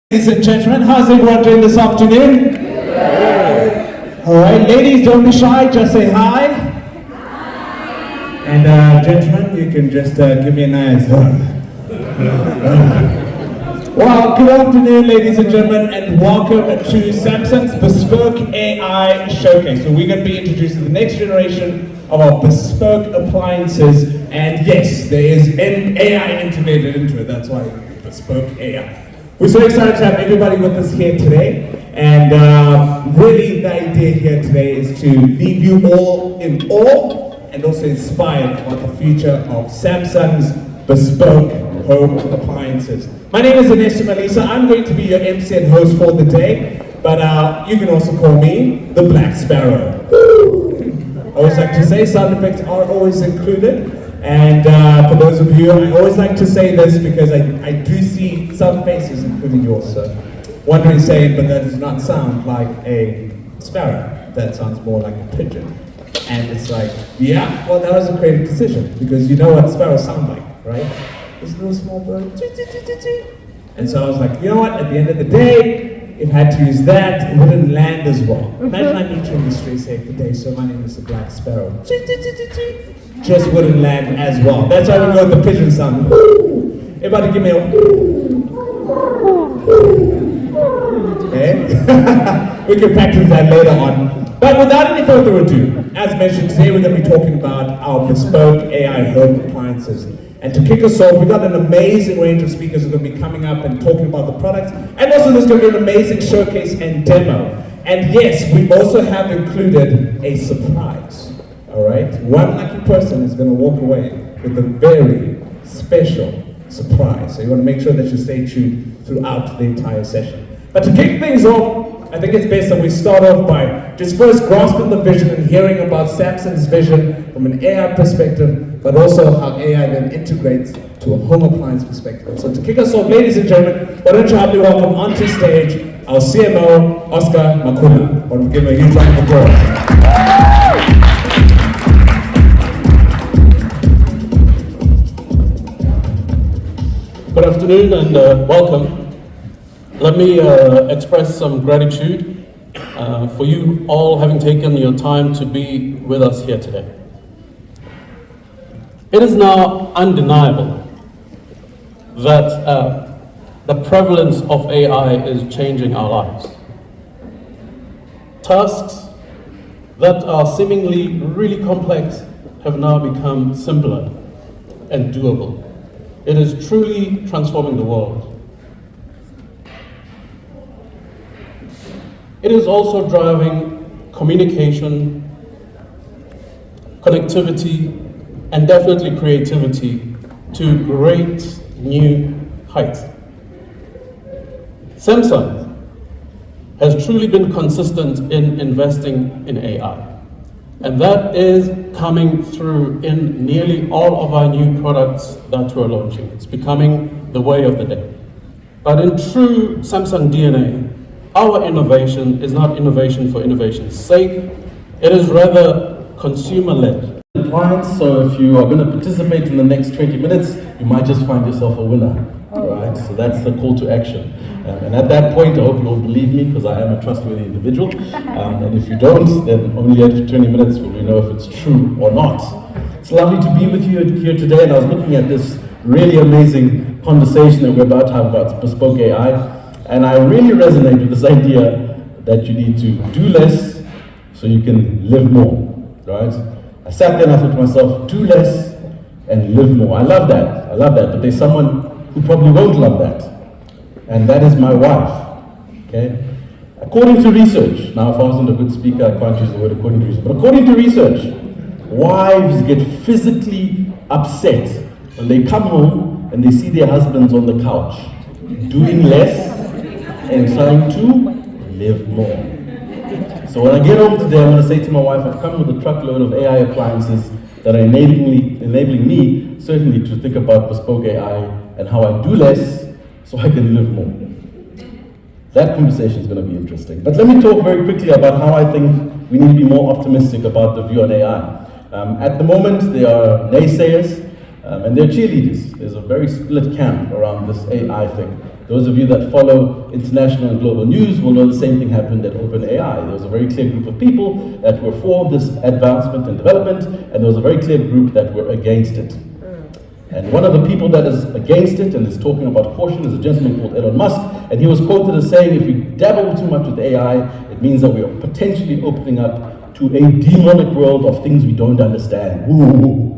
Ladies and gentlemen, how's everyone doing this afternoon? Alright, ladies, don't be shy, just say hi. And gentlemen, you can just give me a nice hug. Well, good afternoon, ladies and gentlemen, and welcome to Samsung's Bespoke AI Showcase. So we're going to be introducing the next generation of our bespoke appliances, and yes, there is an AI integrated into it, that's why Bespoke AI. We're so excited to have everybody with us here today, and really the idea here today is to leave you all in awe and also inspired about the future of Samsung's bespoke home appliances. My name is Anesu Malisa. I'm going to be your MC and host for the day, but you can also call me the Black Sparrow. I always like to say sound effects are always included. And for those of you, I always like to say this because I do see some faces, including yours, so wondering saying, but that does not sound like a sparrow. That sounds more like a pigeon. And it's like, yeah, well, that was a creative decision because you know what sparrows sound like, right? This little small bird. And so I was like, you know what, at the end of the day, if I had to use that, it wouldn't land as well. Imagine I meet you in the street, say, good day, so my name is the Black Sparrow. Just wouldn't land as well. That's why we go with the pigeon sound. Everybody give me a okay? We can practice that later on. But without any further ado, as mentioned, today we're going to be talking about our bespoke AI home appliances. And to kick us off, we've got an amazing range of speakers who are going to be coming up and talking about the products. And also there's going to be an amazing showcase and demo. And yes, we also have included a surprise. Alright? One lucky person is going to walk away with a very special surprise. So you want to make sure that you stay tuned throughout the entire session. But to kick things off, I think it's best that we start off by just first grasping the vision and hearing about Samsung's vision from an AI perspective, but also how AI then integrates to a home appliance perspective. So to kick us off, ladies and gentlemen, why don't you help me welcome onto stage our CMO, Oscar Makula. Why don't we give him a huge round of applause. Good afternoon and welcome. Let me express some gratitude for you all having taken your time to be with us here today. It is now undeniable that the prevalence of AI is changing our lives. Tasks that are seemingly really complex have now become simpler and doable. It is truly transforming the world. It is also driving communication, connectivity, and definitely creativity to great new heights. Samsung has truly been consistent in investing in AI. And that is coming through in nearly all of our new products that we're launching. It's becoming the way of the day. But in true Samsung DNA, our innovation is not innovation for innovation's sake. It is rather consumer-led. Clients, so if you are going to participate in the next 20 minutes, you might just find yourself a winner. Right? So that's the call to action. And at that point, I hope you'll believe me because I am a trustworthy individual. And if you don't, then only after 20 minutes will we know if it's true or not. It's lovely to be with you here today, and I was looking at this really amazing conversation that we're about to have about bespoke AI, and I really resonate with this idea that you need to do less so you can live more, right? I sat there and I thought to myself, do less and live more. I love that, but there's someone who probably won't love that. And that is my wife, okay? According to research, now if I wasn't a good speaker, I can't use the word according to research, but according to research, wives get physically upset when they come home and they see their husbands on the couch, doing less and trying to live more. So when I get home today, I'm gonna say to my wife, I've come with a truckload of AI appliances that are enabling me certainly to think about bespoke AI and how I do less so I can live more. That conversation is going to be interesting. But let me talk very quickly about how I think we need to be more optimistic about the view on AI. At the moment, there are naysayers and they're cheerleaders. There's a very split camp around this AI thing. Those of you that follow international and global news will know the same thing happened at OpenAI. There was a very clear group of people that were for this advancement and development, and there was a very clear group that were against it. And one of the people that is against it and is talking about caution is a gentleman called Elon Musk, and he was quoted as saying, if we dabble too much with AI, it means that we are potentially opening up to a demonic world of things we don't understand. Ooh.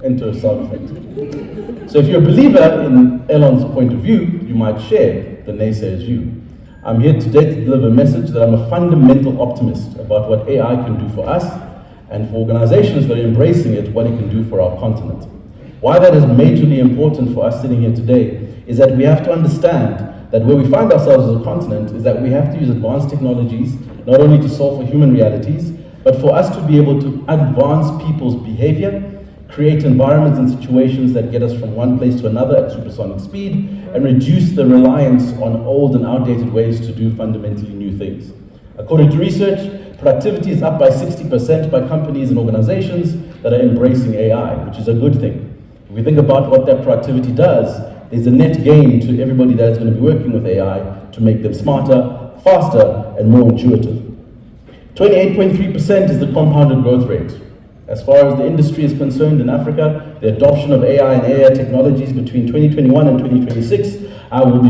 Enter a sound effect. So if you're a believer in Elon's point of view, you might share the naysayer's view. I'm here today to deliver a message that I'm a fundamental optimist about what AI can do for us, and for organizations that are embracing it, what it can do for our continent. Why that is majorly important for us sitting here today is that we have to understand that where we find ourselves as a continent is that we have to use advanced technologies, not only to solve for human realities, but for us to be able to advance people's behavior, create environments and situations that get us from one place to another at supersonic speed, and reduce the reliance on old and outdated ways to do fundamentally new things. According to research, productivity is up by 60% by companies and organizations that are embracing AI, which is a good thing. If we think about what that productivity does, there's a net gain to everybody that is going to be working with AI to make them smarter, faster, and more intuitive. 28.3% is the compounded growth rate. As far as the industry is concerned in Africa, the adoption of AI and AI technologies between 2021 and 2026 will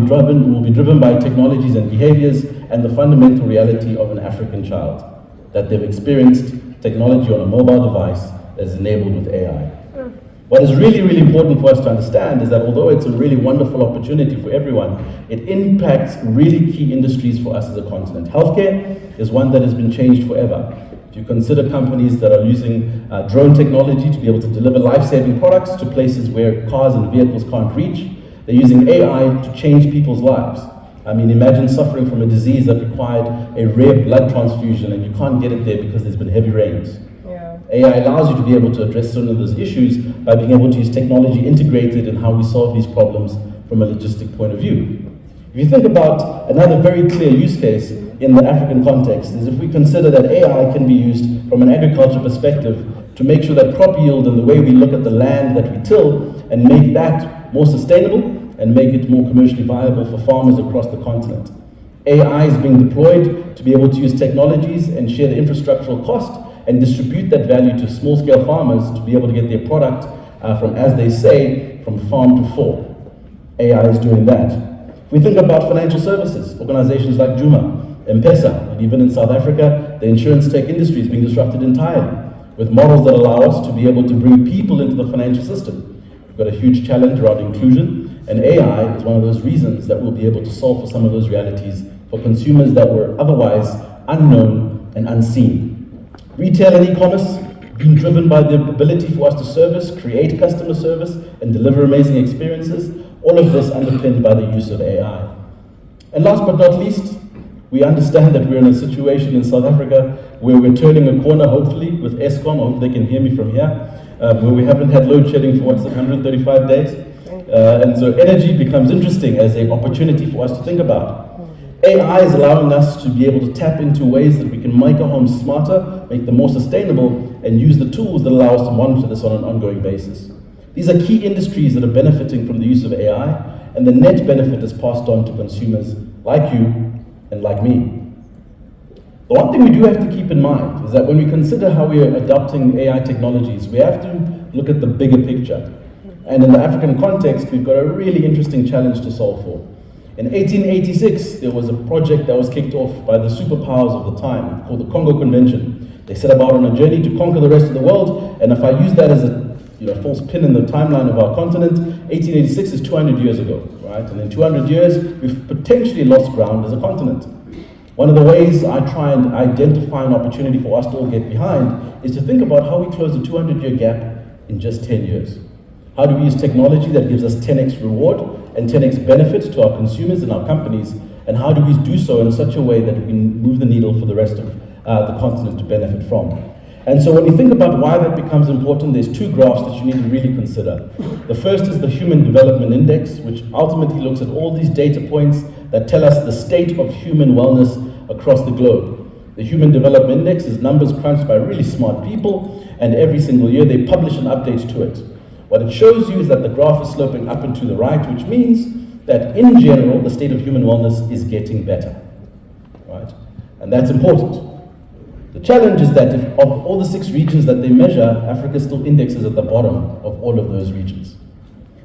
be driven by technologies and behaviors and the fundamental reality of an African child, that they've experienced technology on a mobile device that is enabled with AI. What is really, really important for us to understand is that although it's a really wonderful opportunity for everyone, it impacts really key industries for us as a continent. Healthcare is one that has been changed forever. If you consider companies that are using drone technology to be able to deliver life-saving products to places where cars and vehicles can't reach, they're using AI to change people's lives. I mean, imagine suffering from a disease that required a rare blood transfusion and you can't get it there because there's been heavy rains. AI allows you to be able to address some of those issues by being able to use technology integrated in how we solve these problems from a logistic point of view. If you think about another very clear use case in the African context is if we consider that AI can be used from an agriculture perspective to make sure that crop yield and the way we look at the land that we till and make that more sustainable and make it more commercially viable for farmers across the continent. AI is being deployed to be able to use technologies and share the infrastructural cost and distribute that value to small-scale farmers to be able to get their product from, as they say, from farm to fork. AI is doing that. If we think about financial services, organizations like Juma, M-Pesa, and even in South Africa, the insurance tech industry is being disrupted entirely with models that allow us to be able to bring people into the financial system. We've got a huge challenge around inclusion, and AI is one of those reasons that we'll be able to solve for some of those realities for consumers that were otherwise unknown and unseen. Retail and e-commerce being driven by the ability for us to service, create customer service, and deliver amazing experiences, all of this underpinned by the use of AI. And last but not least, we understand that we're in a situation in South Africa where we're turning a corner, hopefully, with Eskom. I hope they can hear me from here, where we haven't had load shedding for 135 days. And so energy becomes interesting as an opportunity for us to think about. AI is allowing us to be able to tap into ways that we can make our homes smarter, make them more sustainable, and use the tools that allow us to monitor this on an ongoing basis. These are key industries that are benefiting from the use of AI, and the net benefit is passed on to consumers like you and like me. The one thing we do have to keep in mind is that when we consider how we are adopting AI technologies, we have to look at the bigger picture. And in the African context, we've got a really interesting challenge to solve for. In 1886, there was a project that was kicked off by the superpowers of the time called the Congo Convention. They set about on a journey to conquer the rest of the world, and if I use that as a false pin in the timeline of our continent, 1886 is 200 years ago, right? And in 200 years, we've potentially lost ground as a continent. One of the ways I try and identify an opportunity for us to all get behind is to think about how we close the 200-year gap in just 10 years. How do we use technology that gives us 10x reward and 10x benefits to our consumers and our companies, and how do we do so in such a way that we can move the needle for the rest of the continent to benefit from? And so when you think about why that becomes important, there's two graphs that you need to really consider. The first is the Human Development Index, which ultimately looks at all these data points that tell us the state of human wellness across the globe. The Human Development Index is numbers crunched by really smart people, and every single year they publish an update to it. What it shows you is that the graph is sloping up and to the right, which means that in general, the state of human wellness is getting better, right? And that's important. The challenge is that if of all the 6 regions that they measure, Africa still indexes at the bottom of all of those regions.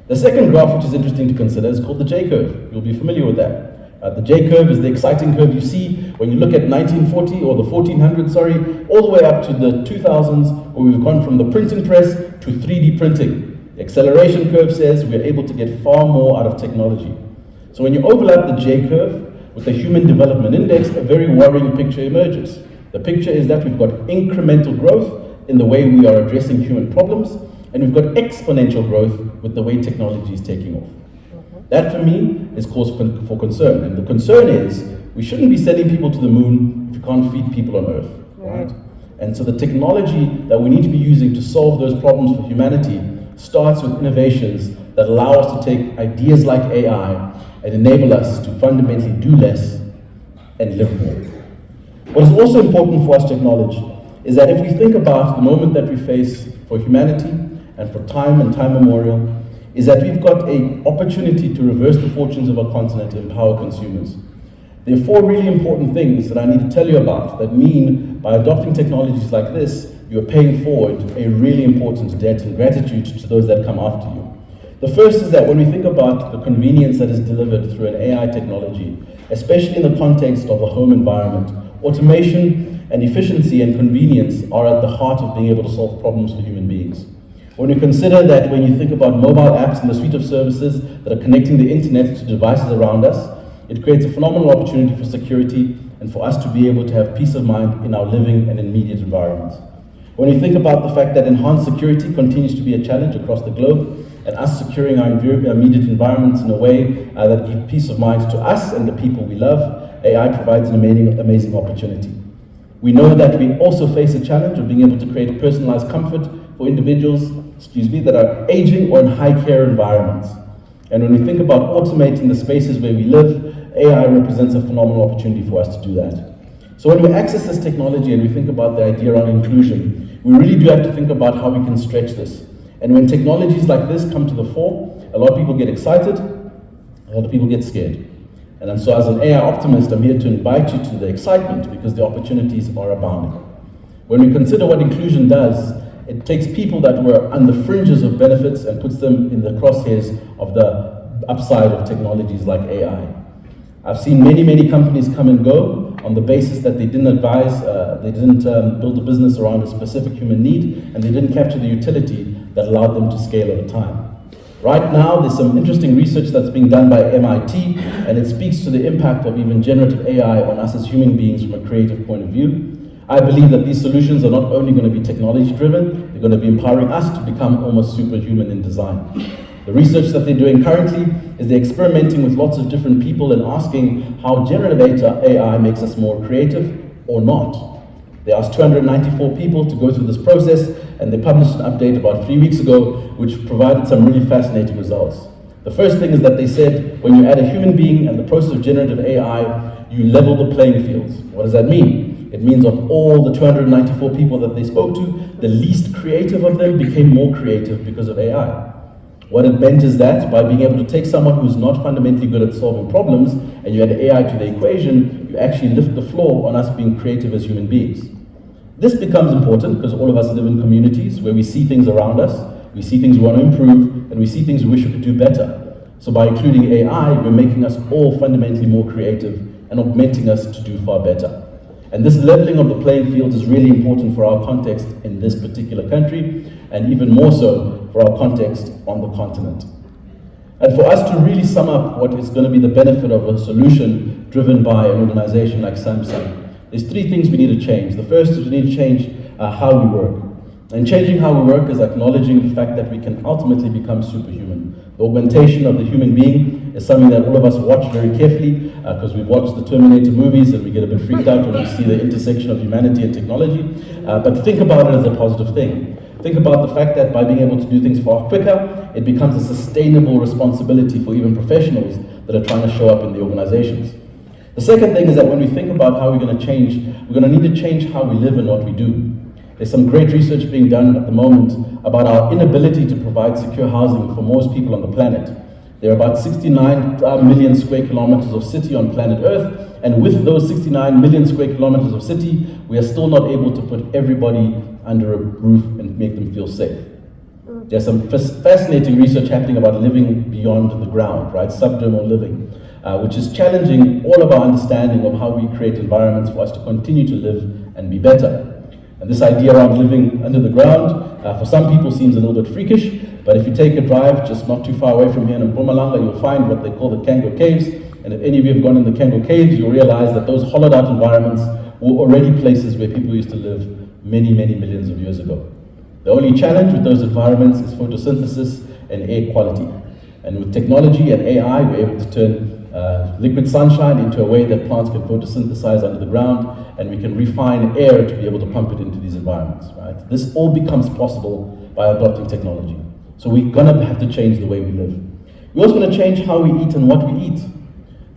The second graph, which is interesting to consider, is called the J-curve. You'll be familiar with that. The J-curve is the exciting curve you see when you look at 1940 or the 1400s, all the way up to the 2000s, where we've gone from the printing press to 3D printing. The acceleration curve says we're able to get far more out of technology. So when you overlap the J-curve with the Human Development Index, a very worrying picture emerges. The picture is that we've got incremental growth in the way we are addressing human problems, and we've got exponential growth with the way technology is taking off. That, for me, is cause for concern. And the concern is we shouldn't be sending people to the moon if you can't feed people on Earth, right? And so the technology that we need to be using to solve those problems for humanity starts with innovations that allow us to take ideas like AI and enable us to fundamentally do less and live more. What is also important for us to acknowledge is that if we think about the moment that we face for humanity and for time and time memorial, is that we've got an opportunity to reverse the fortunes of our continent and empower consumers. There are 4 really important things that I need to tell you about that mean by adopting technologies like this, you're paying forward a really important debt and gratitude to those that come after you. The first is that when we think about the convenience that is delivered through an AI technology, especially in the context of a home environment, automation and efficiency and convenience are at the heart of being able to solve problems for human beings. When you consider that when you think about mobile apps and the suite of services that are connecting the internet to devices around us, it creates a phenomenal opportunity for security and for us to be able to have peace of mind in our living and immediate environments. When you think about the fact that enhanced security continues to be a challenge across the globe, and us securing our immediate environments in a way that gives peace of mind to us and the people we love, AI provides an amazing opportunity. We know that we also face a challenge of being able to create personalized comfort for individuals, that are aging or in high care environments. And when we think about automating the spaces where we live, AI represents a phenomenal opportunity for us to do that. So when we access this technology and we think about the idea around inclusion, we really do have to think about how we can stretch this. And when technologies like this come to the fore, a lot of people get excited, a lot of people get scared. And so as an AI optimist, I'm here to invite you to the excitement because the opportunities are abounding. When we consider what inclusion does, it takes people that were on the fringes of benefits and puts them in the crosshairs of the upside of technologies like AI. I've seen many companies come and go on the basis that they didn't advise, they didn't build a business around a specific human need, and they didn't capture the utility that allowed them to scale over time. Right now, there's some interesting research that's being done by MIT, and it speaks to the impact of even generative AI on us as human beings from a creative point of view. I believe that these solutions are not only going to be technology-driven, they're going to be empowering us to become almost superhuman in design. The research that they're doing currently is they're experimenting with lots of different people and asking how generative AI makes us more creative or not. They asked 294 people to go through this process, and they published an update about 3 weeks ago, which provided some really fascinating results. The first thing is that they said, when you add a human being and the process of generative AI, you level the playing fields. What does that mean? It means of all the 294 people that they spoke to, the least creative of them became more creative because of AI. What it meant is that by being able to take someone who's not fundamentally good at solving problems and you add AI to the equation, you actually lift the floor on us being creative as human beings. This becomes important because all of us live in communities where we see things around us, we see things we want to improve, and we see things we wish we could do better. So by including AI, we're making us all fundamentally more creative and augmenting us to do far better. And this leveling of the playing field is really important for our context in this particular country, and even more so for our context on the continent. And for us to really sum up what is going to be the benefit of a solution driven by an organization like Samsung, there's 3 things we need to change. The first is we need to change how we work. And changing how we work is acknowledging the fact that we can ultimately become superhuman. The augmentation of the human being is something that all of us watch very carefully because we've watched the Terminator movies and we get a bit freaked out when we see the intersection of humanity and technology. But think about it as a positive thing. Think about the fact that by being able to do things far quicker, it becomes a sustainable responsibility for even professionals that are trying to show up in the organizations. The second thing is that when we think about how we're going to change, we're going to need to change how we live and what we do. There's some great research being done at the moment about our inability to provide secure housing for most people on the planet. There are about 69 million square kilometers of city on planet Earth, and with those 69 million square kilometers of city, we are still not able to put everybody under a roof and make them feel safe. There's some fascinating research happening about living beyond the ground, right? Subdermal living, which is challenging all of our understanding of how we create environments for us to continue to live and be better. And this idea around living under the ground, for some people seems a little bit freakish, but if you take a drive just not too far away from here in Mpumalanga, you'll find what they call the Kango Caves. And if any of you have gone in the Kango Caves, you'll realize that those hollowed out environments were already places where people used to live many, many millions of years ago. The only challenge with those environments is photosynthesis and air quality. And with technology and AI, we're able to turn liquid sunshine into a way that plants can photosynthesize under the ground, and we can refine air to be able to pump it into these environments, right? This all becomes possible by adopting technology. So we're gonna have to change the way we live. We're also gonna change how we eat and what we eat.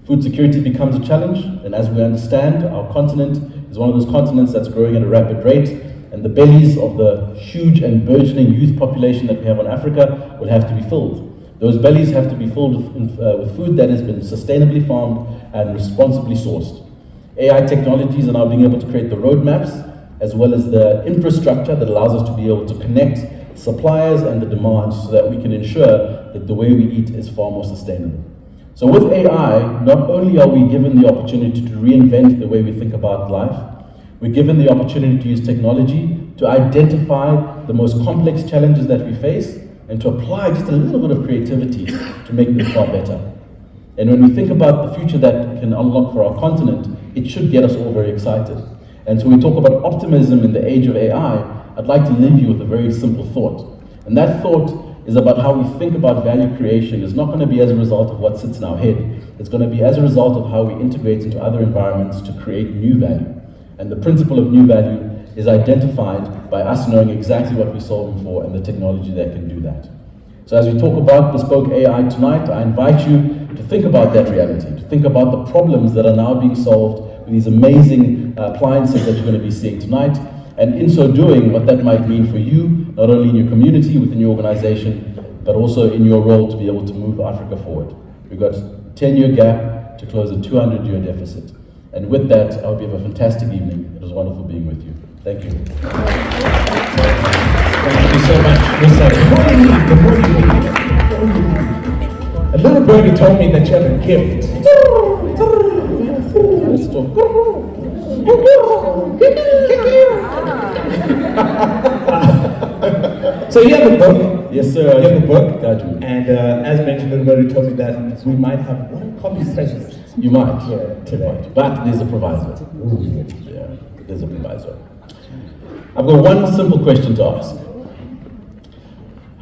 Food security becomes a challenge, and as we understand, our continent is one of those continents that's growing at a rapid rate, and the bellies of the huge and burgeoning youth population that we have in Africa will have to be filled. Those bellies have to be filled with food that has been sustainably farmed and responsibly sourced. AI technologies are now being able to create the roadmaps as well as the infrastructure that allows us to be able to connect suppliers and the demand so that we can ensure that the way we eat is far more sustainable. So with AI, not only are we given the opportunity to reinvent the way we think about life, we're given the opportunity to use technology to identify the most complex challenges that we face and to apply just a little bit of creativity to make them far better. And when we think about the future that can unlock for our continent, it should get us all very excited. And so we talk about optimism in the age of AI, I'd like to leave you with a very simple thought. And that thought is about how we think about value creation is not going to be as a result of what sits in our head. It's going to be as a result of how we integrate into other environments to create new value. And the principle of new value is identified by us knowing exactly what we're solving for and the technology that can do that. So as we talk about Bespoke AI tonight, I invite you to think about that reality, to think about the problems that are now being solved with these amazing appliances that you're going to be seeing tonight, and in so doing, what that might mean for you, not only in your community, within your organization, but also in your role to be able to move Africa forward. We've got a 10-year gap to close a 200-year deficit. And with that, I hope you have a fantastic evening. It was wonderful being with you. Thank you. Thank you so much, Mr. Before you leave, a little birdie told me that you have a gift. Let's talk. So you have a book. Yes, sir. You have a book. Got you. And as mentioned, little birdie told me that we might have one copy present. You might. Yeah, today. But there's a proviso. Yeah, there's a proviso. I've got one simple question to ask.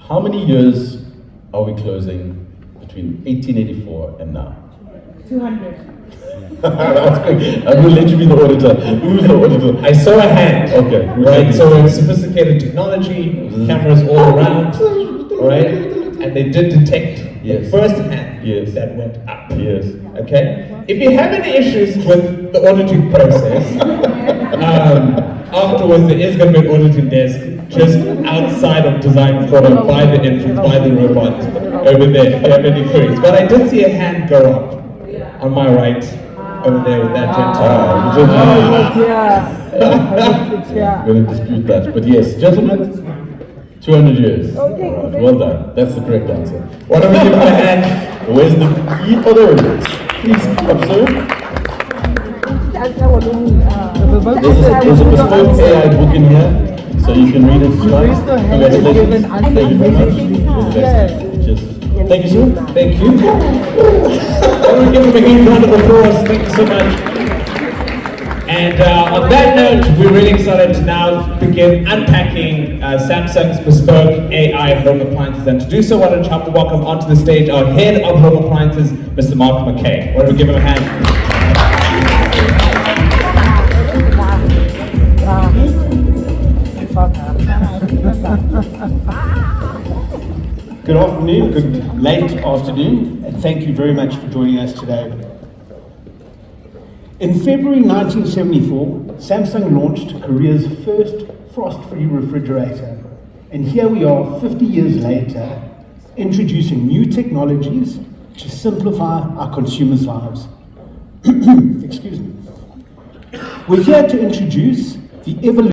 How many years are we closing between 1884 and now? 200. That's quick. I'm going to let you be the auditor. Who's the auditor? I saw a hand. Okay. Right, so it's sophisticated technology, cameras all around, right? And they did detect Yes. the first hand Yes. that went up. Yes. Okay? If you have any issues with the auditing process, afterwards there is going to be an auditing desk just outside of design photo by the entrance, by the robot over there, if you have any queries. But I did see a hand go up on my right over there with that gentleman. Yeah. I'm going to dispute that. But yes, gentlemen, 200 years. Okay. All right, well done. That's the correct answer. Why don't we give him a hand? Where's the key? Oh, there it is. Please come, sir. There's a Bespoke AI book in here, so you can read it tonight. Congratulations. Thank you very much. Just, thank you, sir. Thank you. Why don't we give him a huge round of applause? Thank you so much. And on that note, we're really excited to now begin unpacking Samsung's Bespoke AI home appliances. And to do so, why don't you help me welcome onto the stage our head of home appliances, Mr. Mark McKay. Why don't we give him a hand? Good afternoon, good late afternoon, and thank you very much for joining us today. In February 1974, Samsung launched Korea's first frost-free refrigerator. And here we are 50 years later, introducing new technologies to simplify our consumers' lives. Excuse me. We're here to introduce the evolution,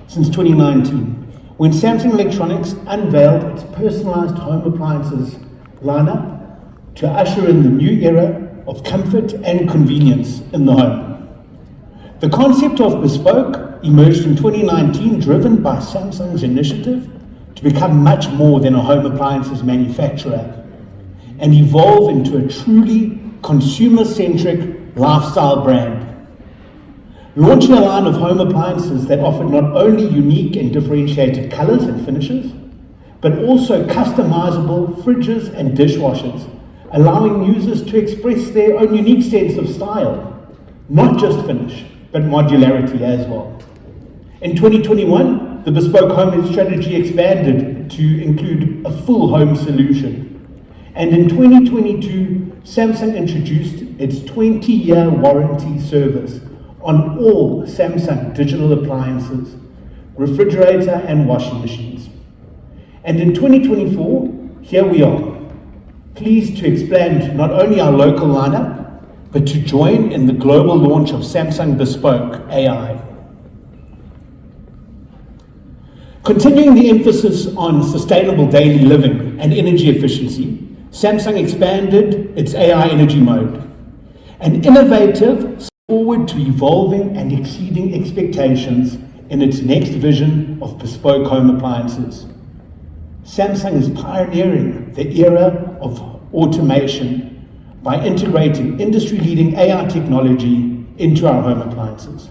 since 2019, when Samsung Electronics unveiled its personalized home appliances lineup to usher in the new era of comfort and convenience in the home. The concept of Bespoke emerged in 2019, driven by Samsung's initiative to become much more than a home appliances manufacturer and evolve into a truly consumer-centric lifestyle brand. Launching a line of home appliances that offered not only unique and differentiated colors and finishes, but also customizable fridges and dishwashers, allowing users to express their own unique sense of style, not just finish, but modularity as well. In 2021, the Bespoke Home strategy expanded to include a full home solution. And in 2022, Samsung introduced its 20-year warranty service on all Samsung digital appliances, refrigerator and washing machines. And in 2024, here we are, pleased to expand not only our local lineup, but to join in the global launch of Samsung Bespoke AI. Continuing the emphasis on sustainable daily living and energy efficiency, Samsung expanded its AI energy mode, an innovative forward to evolving and exceeding expectations in its next vision of bespoke home appliances. Samsung is pioneering the era of automation by integrating industry-leading AI technology into our home appliances.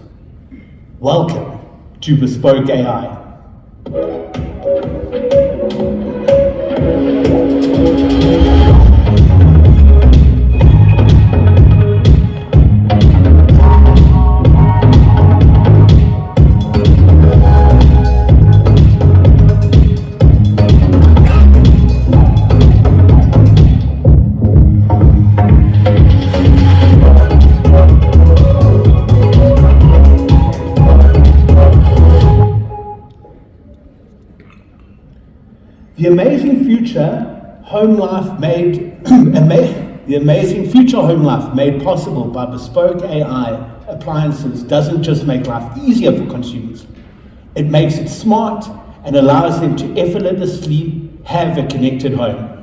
Welcome to Bespoke AI. The amazing future home life made possible by Bespoke AI appliances doesn't just make life easier for consumers. It makes it smart and allows them to effortlessly have a connected home.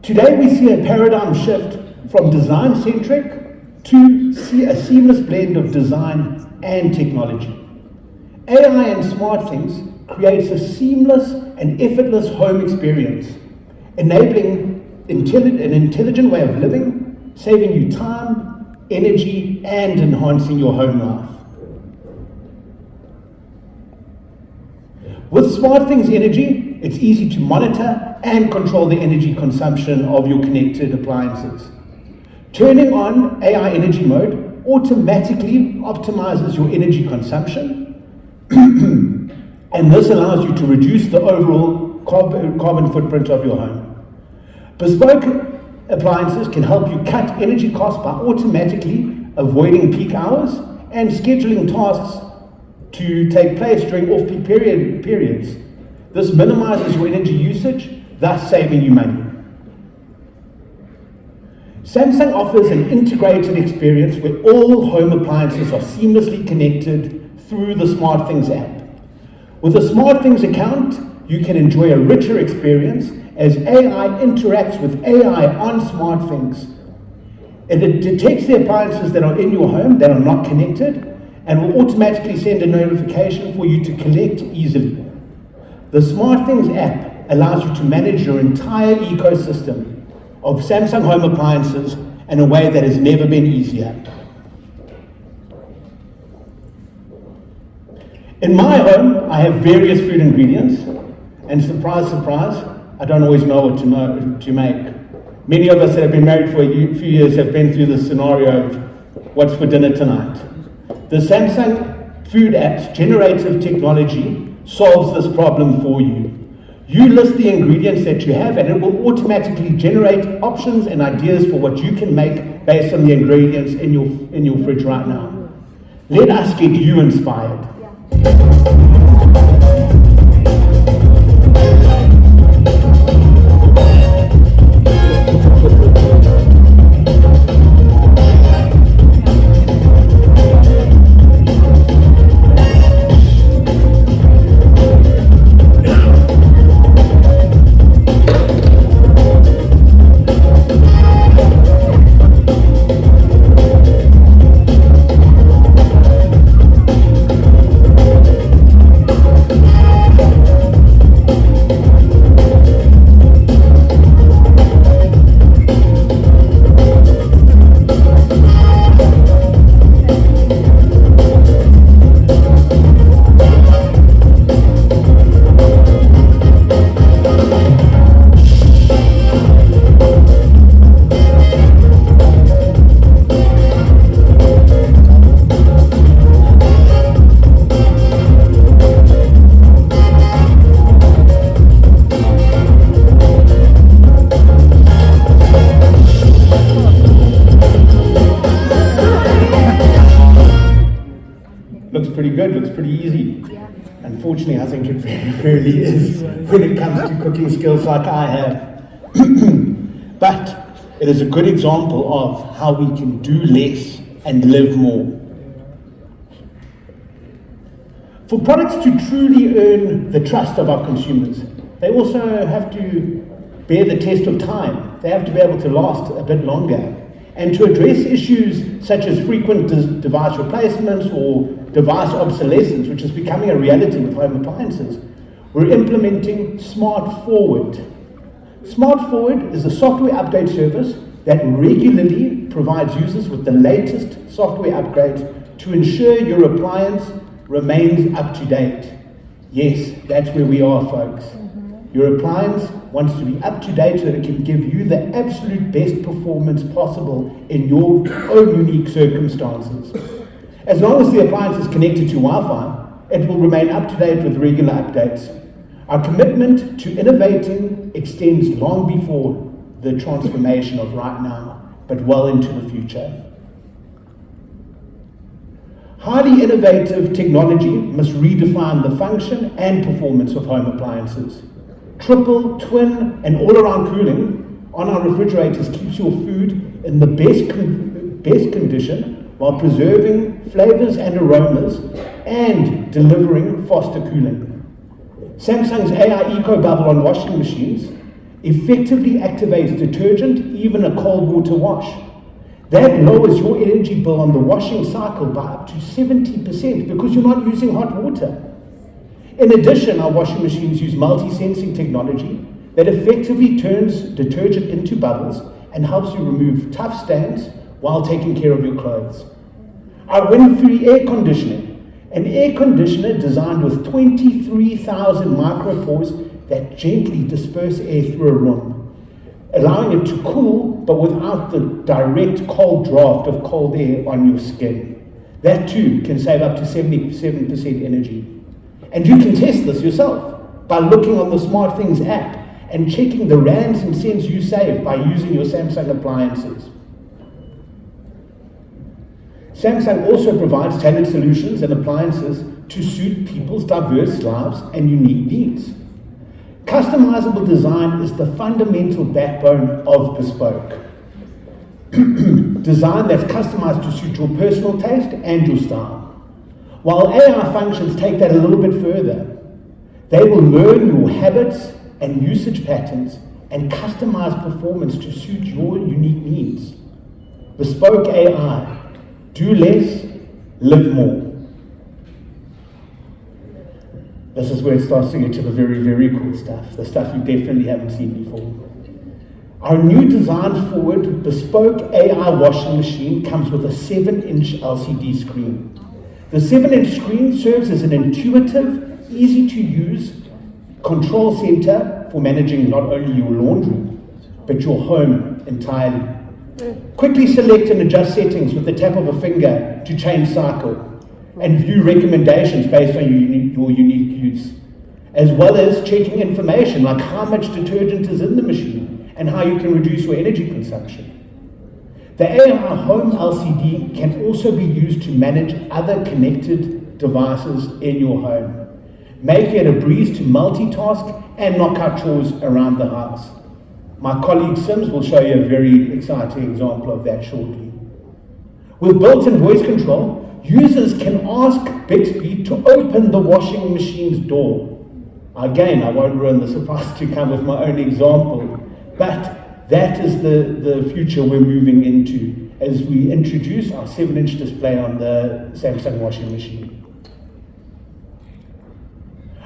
Today we see a paradigm shift from design-centric to a seamless blend of design and technology. AI and smart things creates a seamless and effortless home experience, enabling an intelligent way of living, saving you time, energy, and enhancing your home life. With SmartThings Energy, it's easy to monitor and control the energy consumption of your connected appliances. Turning on AI energy mode automatically optimizes your energy consumption, and this allows you to reduce the overall carbon footprint of your home. Bespoke appliances can help you cut energy costs by automatically avoiding peak hours and scheduling tasks to take place during off-peak periods. This minimizes your energy usage, thus saving you money. Samsung offers an integrated experience where all home appliances are seamlessly connected through the SmartThings app. With a SmartThings account, you can enjoy a richer experience as AI interacts with AI on SmartThings. It detects the appliances that are in your home that are not connected and will automatically send a notification for you to collect easily. The SmartThings app allows you to manage your entire ecosystem of Samsung home appliances in a way that has never been easier. In my home, I have various food ingredients, and surprise, surprise, I don't always know what to make. Many of us that have been married for a few years have been through this scenario of what's for dinner tonight. The Samsung Food app's generative technology solves this problem for you. You list the ingredients that you have and it will automatically generate options and ideas for what you can make based on the ingredients in your fridge right now. Let us get you inspired. Looks pretty good, looks pretty easy. Unfortunately, I think it really is when it comes to cooking skills like I have. But it is a good example of how we can do less and live more. For products to truly earn the trust of our consumers, they also have to bear the test of time. They have to be able to last a bit longer. And to address issues such as frequent device replacements or device obsolescence, which is becoming a reality with home appliances, we're implementing Smart Forward. Smart Forward is a software update service that regularly provides users with the latest software upgrades to ensure your appliance remains up to date. Yes, that's where we are, folks. Your appliance wants to be up to date so that it can give you the absolute best performance possible in your own unique circumstances. As long as the appliance is connected to Wi-Fi, it will remain up to date with regular updates. Our commitment to innovating extends long before the transformation of right now, but well into the future. Highly innovative technology must redefine the function and performance of home appliances. Triple, twin, and all-around cooling on our refrigerators keeps your food in the best condition while preserving flavors and aromas and delivering faster cooling. Samsung's AI Eco Bubble on washing machines effectively activates detergent, even a cold water wash. That lowers your energy bill on the washing cycle by up to 70% because you're not using hot water. In addition, our washing machines use multi-sensing technology that effectively turns detergent into bubbles and helps you remove tough stains while taking care of your clothes. Our wind-free air conditioning, an air conditioner designed with 23,000 micropores that gently disperse air through a room, allowing it to cool but without the direct cold draft of cold air on your skin. That too can save up to 77% energy. And you can test this yourself by looking on the SmartThings app and checking the rands and cents you save by using your Samsung appliances. Samsung also provides tailored solutions and appliances to suit people's diverse lives and unique needs. Customizable design is the fundamental backbone of Bespoke. Design that's customized to suit your personal taste and your style. While AI functions take that a little bit further, they will learn your habits and usage patterns and customize performance to suit your unique needs. Bespoke AI, do less, live more. This is where it starts to get to the very, very cool stuff, the stuff you definitely haven't seen before. Our new design forward Bespoke AI washing machine comes with a 7-inch LCD screen. The 7-inch screen serves as an intuitive, easy-to-use control center for managing not only your laundry, but your home entirely. Quickly select and adjust settings with the tap of a finger to change cycle and view recommendations based on your unique use. as well as checking information like how much detergent is in the machine and how you can reduce your energy consumption. The AI Home LCD can also be used to manage other connected devices in your home, making it a breeze to multitask and knock out chores around the house. My colleague Sims will show you a very exciting example of that shortly. With built-in voice control, users can ask Bixby to open the washing machine's door. Again, I won't ruin the surprise to come with my own example, but that is the future we're moving into as we introduce our 7-inch display on the Samsung washing machine.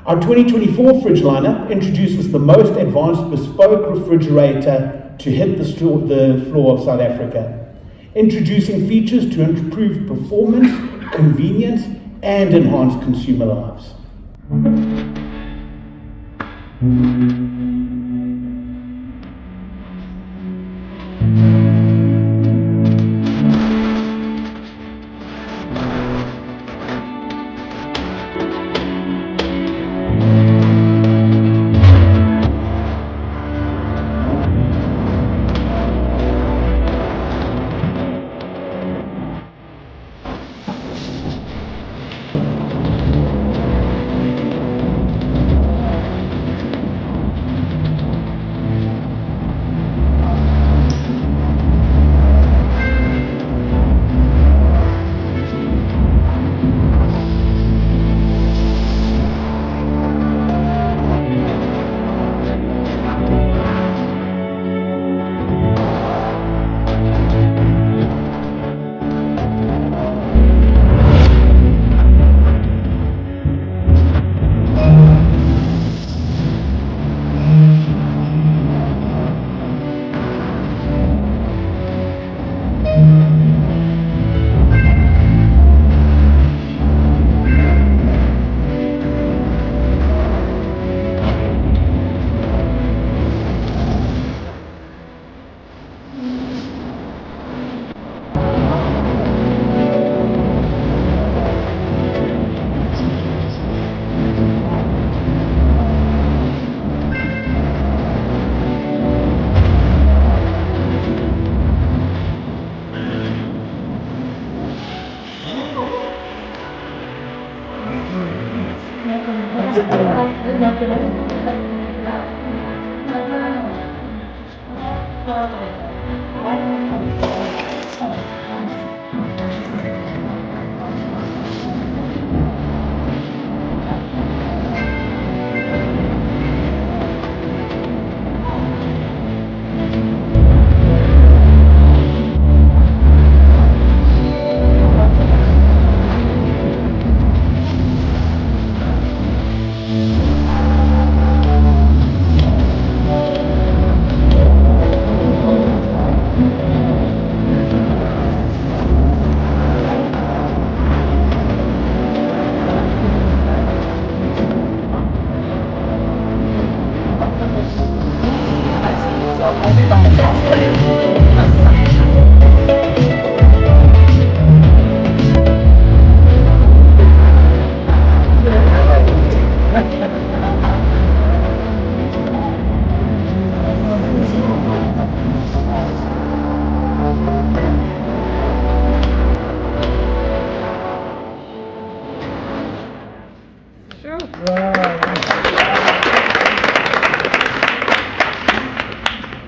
Our 2024 fridge lineup introduces the most advanced bespoke refrigerator to hit the floor of South Africa, introducing features to improve performance, convenience, and enhance consumer lives.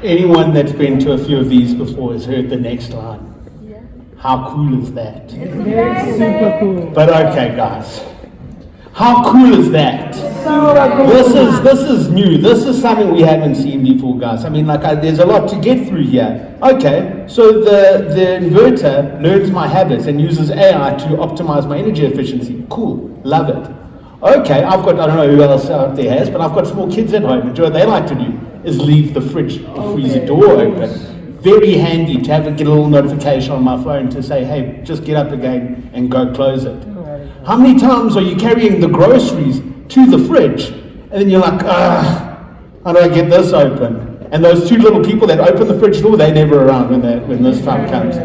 Anyone that's been to a few of these before has heard the next line. Yeah. How cool is that? Very super cool. But okay, guys. How cool is that? This is new. This is something we haven't seen before, guys. I mean, there's a lot to get through here. Okay, so the inverter learns my habits and uses AI to optimize my energy efficiency. Cool, love it. Okay, I don't know who else out there has, but I've got small kids at home, and what they like to do is leave the fridge or freezer door open. Very handy to get a little notification on my phone to say, hey, just get up again and go close it. How many times are you carrying the groceries to the fridge and then you're like, how do I get this open? And those two little people that open the fridge door, they're never around when this time comes.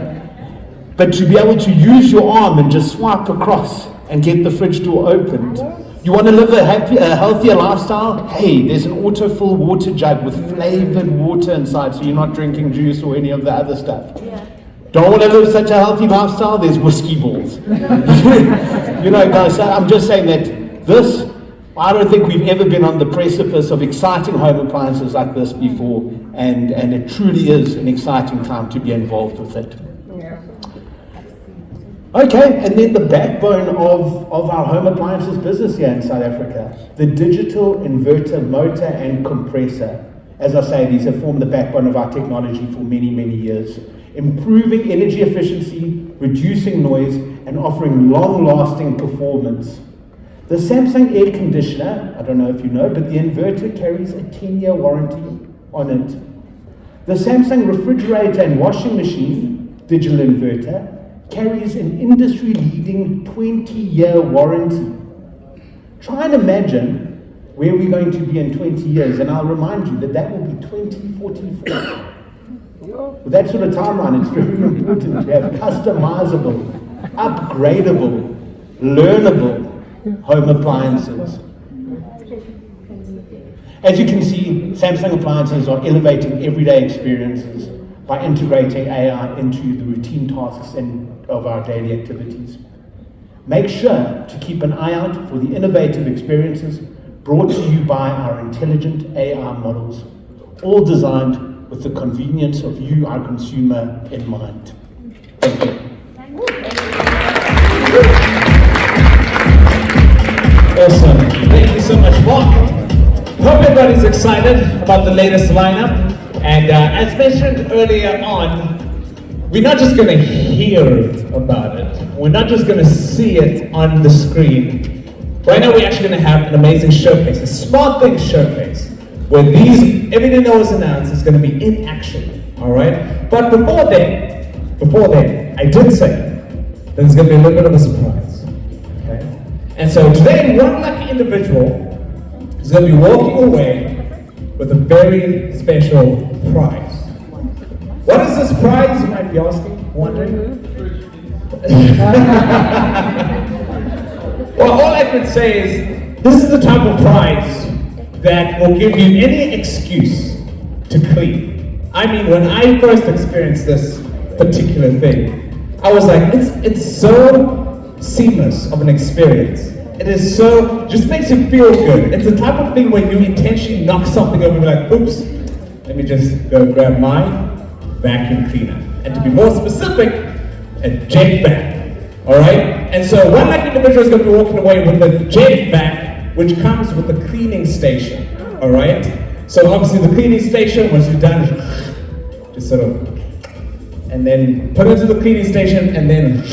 But to be able to use your arm and just swipe across and get the fridge door opened You want to live a healthier lifestyle? Hey, there's an auto-fill water jug with flavored water inside, so you're not drinking juice or any of the other stuff. Yeah. Don't want to live such a healthy lifestyle? There's whiskey balls. You know, guys, I'm just saying that this, I don't think we've ever been on the precipice of exciting home appliances like this before, and it truly is an exciting time to be involved with it. Okay, and then the backbone of our home appliances business here in South Africa, the digital inverter motor and compressor. As I say, these have formed the backbone of our technology for many, many years, improving energy efficiency, reducing noise, and offering long-lasting performance. The Samsung air conditioner, I don't know if you know, but the inverter carries a 10-year warranty on it. The Samsung refrigerator and washing machine, digital inverter, carries an industry-leading 20-year warranty. Try and imagine where we're going to be in 20 years, and I'll remind you that will be 2044. With that sort of timeline, it's very important to have customizable, upgradable, learnable home appliances. As you can see, Samsung appliances are elevating everyday experiences by integrating AI into the routine tasks of our daily activities. Make sure to keep an eye out for the innovative experiences brought to you by our intelligent AI models, all designed with the convenience of you, our consumer, in mind. Thank you. Awesome. Thank you so much, Mark. Hope everybody's excited about the latest lineup. And as mentioned earlier on, we're not just going to hear about it. We're not just going to see it on the screen. Right now, we're actually going to have an amazing showcase, a Smart Things showcase, where everything that was announced is going to be in action. All right. But before then, I did say that there's going to be a little bit of a surprise. Okay. And so today, one lucky individual is going to be walking away with a very special prize. What is this prize, you might be asking, wondering? Well, all I can say is, this is the type of prize that will give you any excuse to clean. I mean, when I first experienced this particular thing, I was like, it's so seamless of an experience. It is so, just makes you feel good. It's the type of thing where you intentionally knock something over and be like, oops, let me just go grab my vacuum cleaner. And to be more specific, a jet vac. All right? And so one lucky individual is going to be walking away with a jet vac, which comes with a cleaning station. All right? So obviously the cleaning station, once you're done, just sort of, and then put it to the cleaning station, and then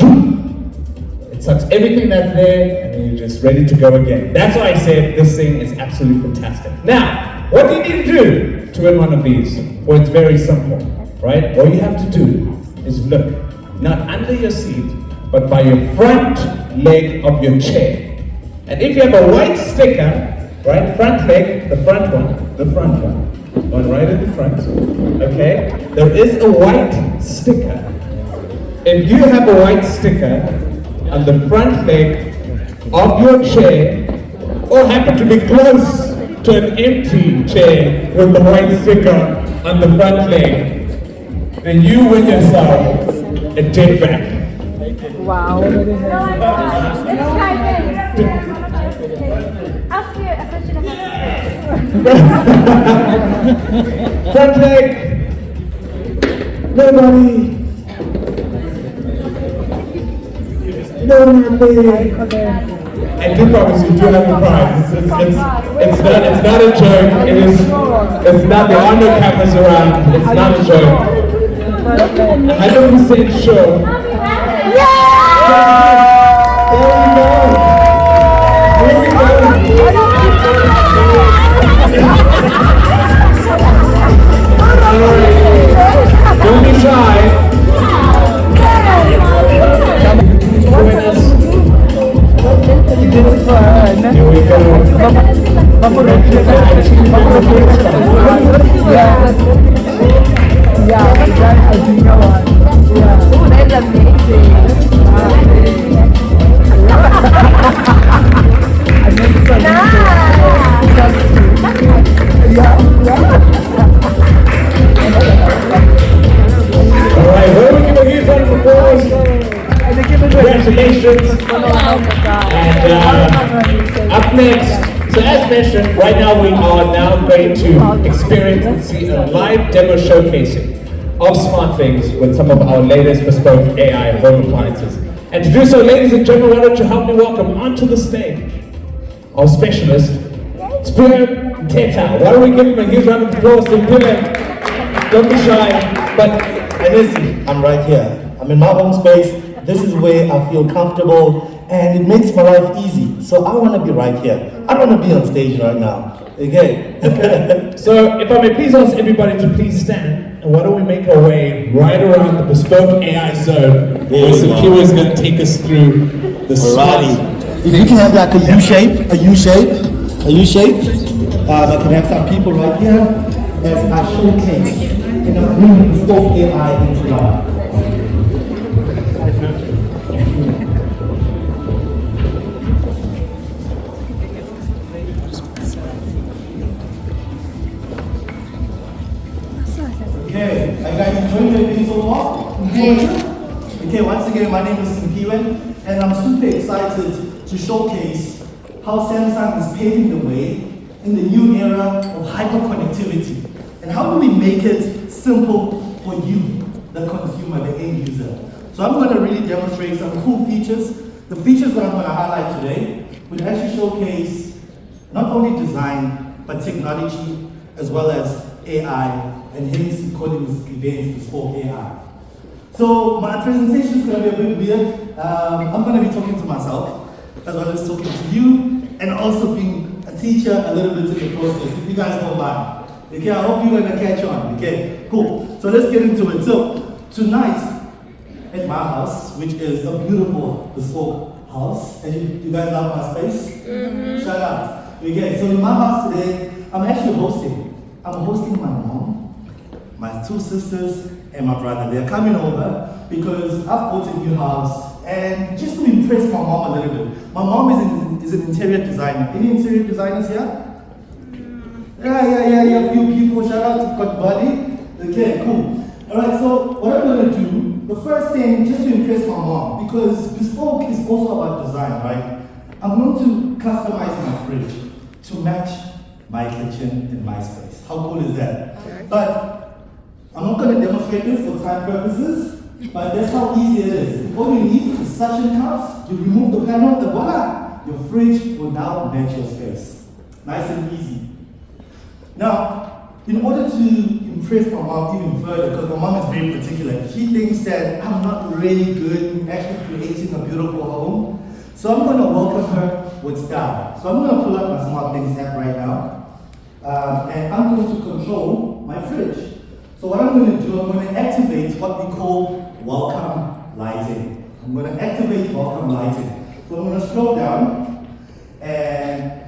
it sucks everything that's there, and then you're just ready to go again. That's why I said this thing is absolutely fantastic. Now, what do you need to do to win one of these? Well, it's very simple, right? All you have to do is look, not under your seat, but by your front leg of your chair. And if you have a white sticker, right, front leg, the front one right in the front, okay? There is a white sticker. If you have a white sticker on the front leg of your chair, or happen to be close to an empty chair with the white sticker on the front leg, then you win yourself a jet vac. Wow. Let's try again. Ask you a question about Front leg. Nobody. No, not me. I do promise you do have a prize. It's not a joke. It's not, there are no cameras around. It's not a joke. 100% sure. Don't be shy. Join us. Here we go. Yeah, I do know one. Yeah. Oh, that's amazing. I mean, next. So as mentioned, right now we are now going to experience and see a live demo showcasing of smart things with some of our latest bespoke AI home appliances. And to do so, ladies and gentlemen, why don't you help me welcome onto the stage our specialist, Spirit Teta. Why don't we give him a huge round of applause to Spirit? Don't be shy, but Listen, I'm right here. I'm in my home space. This is where I feel comfortable and it makes my life easy. So I want to be right here. I don't want to be on stage right now. Okay? so if I may please ask everybody to please stand, and why don't we make our way right around the bespoke AI zone where Sakiwa is going to take us through the smart. If you can have like a U-shape, I can have some people right here as I showcase and I bring bespoke AI into life. Okay, are you guys enjoying the video so far? Okay, once again, my name is Simpiwe, and I'm super excited to showcase how Samsung is paving the way in the new era of hyperconnectivity. And how do we make it simple for you, the consumer, the end user? So I'm going to really demonstrate some cool features. The features that I'm going to highlight today will actually showcase not only design, but technology, as well as AI, and hence we call this event Bespoke AI. So my presentation is going to be a bit weird. I'm going to be talking to myself, as well as talking to you, and also being a teacher a little bit in the process, if you guys don't mind. Okay, I hope you're going to catch on. Okay, cool. So let's get into it. So tonight, at my house, which is a beautiful bespoke house, and you guys love my space? Shout out. Okay, so in my house today, I'm actually hosting. I'm hosting my mom, my two sisters, and my brother. They're coming over because I've bought a new house, and just to impress my mom a little bit. My mom is an interior designer. Any interior designers here? Yeah, a few people. Shout out to Got Body. Okay, cool. Alright, so what I'm gonna do, the first thing, just to impress my mom, because Bespoke is also about design, right? I'm going to customize my fridge to match my kitchen and my space. How cool is that? But I'm not going to demonstrate this for time purposes, but that's how easy it is. All you need is suction cups, you remove the panel, and voila, your fridge will now match your space. Nice and easy. Now, in order to impress my mom even further, because my mom is very particular, she thinks that I'm not really good in actually creating a beautiful home. So I'm going to welcome her with style. So I'm going to pull up my Smart Things app right now. And I'm going to control my fridge. So what I'm going to do, I'm going to activate what we call welcome lighting. I'm going to activate welcome lighting. So I'm going to scroll down and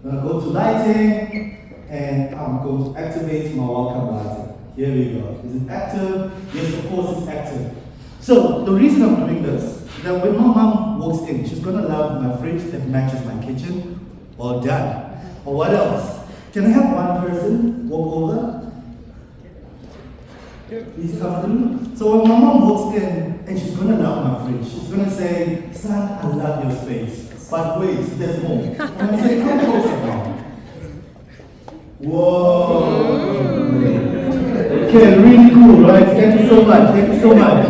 I'm going to go to lighting and I'm going to activate my welcome lighting. Here we go. Is it active? Yes, of course it's active. So the reason I'm doing this is that when my mom walks in, she's going to love my fridge that matches my kitchen. Well done. Or what else? Can I have one person walk over? Please come through. So when my mom walks in, and she's going to love my fridge, she's going to say, son, I love your space. But wait, there's more. I'm going to say, come closer now. Whoa. Okay, really cool, right? Thank you so much. Thank you so much.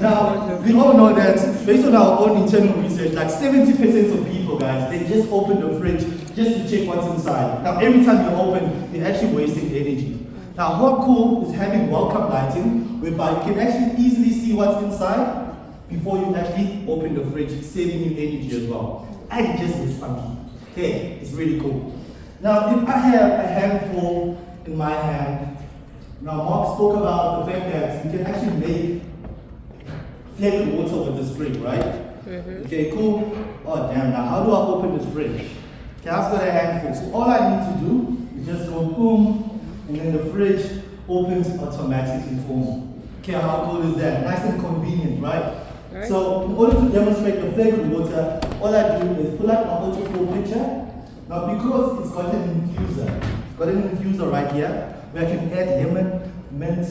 Now, we all know that based on our own internal research, like 70% of people, guys, they just open the fridge just to check what's inside. Now, every time you open, you're actually wasting energy. Now, how cool is having welcome lighting, whereby you can actually easily see what's inside before you actually open the fridge, saving you energy as well. And it just is funky. Okay, it's really cool. Now, if I have a handful in my hand, now Mark spoke about the fact that you can actually make flavored water with this fridge, right? Okay, cool. Oh damn, now how do I open this fridge? Okay, I've got a handful. So all I need to do is just go boom, and then the fridge opens automatically for me. Okay, how cool is that? Nice and convenient, right? So in order to demonstrate the flavored water, all I do is pull out my autoflow pitcher. Now because it's got an infuser right here, where I can add lemon, mint,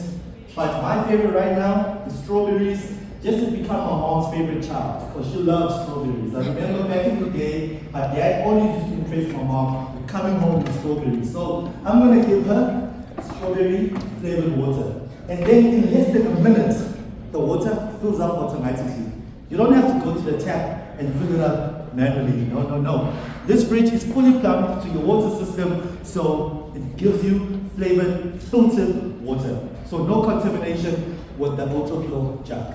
but my favorite right now is strawberries, just to become my mom's favorite child, because she loves strawberries. I remember back in the day, my dad always used to impress my mom with coming home with strawberries. So I'm going to give her strawberry flavored water. And then in less than a minute, the water fills up automatically. You don't have to go to the tap and fill it up manually. No, no, no. This fridge is fully plugged to your water system, so it gives you flavored, filtered water. So no contamination with the autoflow jug.